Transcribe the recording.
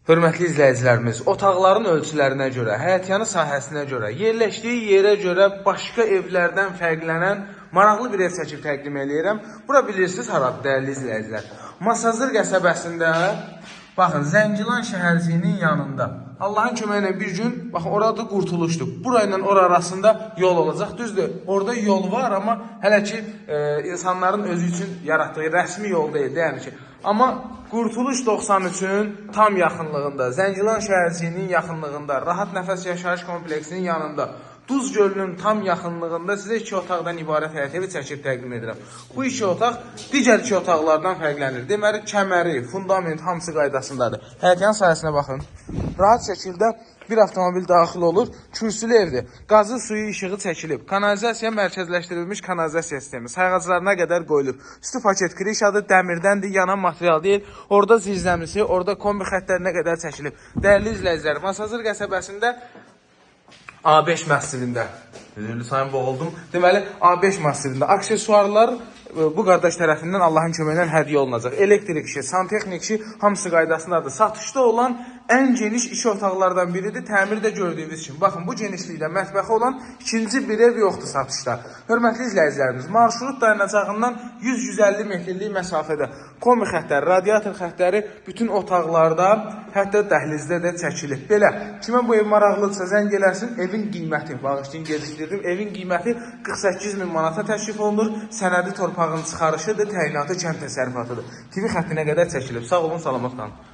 Hörmətli izləyicilərimiz, otaqların ölçülərinə görə, həyətyanı sahəsinə görə, yerləşdiyi yerə görə başqa evlərdən fərqlənən maraqlı bir ev çəkib təqdim edirəm. Bura bilirsiniz haradır, dəyərli izləyicilər? Masazır qəsəbəsində, baxın, Zəngilan şəhərciyinin yanında. Allahın köməyi ilə bir gün, baxın, orada qurtuluşdur. Burayla ora arasında yol olacaq. Düzdür, orada yol var, amma hələ ki, insanların özü üçün yaratdığı rəsmi yol deyil, yəni ki. Amma Qurtuluş 93-ün tam yaxınlığında, Zəngilan şəhərciyinin yaxınlığında, Rahat Nəfəs Yaşayış kompleksinin yanında, Duz gölünün tam yaxınlığında sizə 2 otaqdan ibarət həyət evi çəkib təqdim edirəm. Bu 2 otaq digər 2 otaqlardan fərqlənir. Deməli, kəməri, fundament hamısı qaydasındadır. Həyətyan sahəsinə baxın. Rahat şəkildə bir avtomobil daxil olur. Kürsülü evdir. Qazı, suyu, işığı çəkilib. Kanalizasiya mərkəzləşdirilmiş kanalizasiya sistemi. Sayğaclarına qədər qoyulub. Üstü paket krişadır, dəmirdəndir, yanan material deyil. Orada zirzəmisi, orada kombi xəttlərinə qədər çəkilib. Dəyərli izləyicilər, Masazır qəsəbəsində A5 məscidində, sayın boğuldum. Deməli, A5 məscidində aksesuarlar bu qardaş tərəfindən Allahın köməyi ilə hədiyyə olunacaq. Elektrik işi, santexnik işi hamısı qaydasındadır. Satışda olan ən geniş 2 otaqlardan biridir. Təmirdə gördüyünüz kimi. Baxın, bu genişliklə mətbəxi olan ikinci bir ev yoxdur satışda. Hörmətli izləyicilərimiz, marşrut dayanacağından 100-150 metrlik məsafədə kombi xəttləri, radiator xəttləri bütün otaqlarda, hətta dəhlizdə də çəkilib. Belə, kimə bu ev maraqlıdırsa zəng eləsin, evin qiyməti, bağışlayın, gecikdirdim, evin qiyməti 48.000 manata təşrif olunur, sənədi torpağın çıxarışıdır, təyinatı kənd təsərrüfatıdır. TV xəttinə qədər çəkilib. Sağ olun, salamat qalın.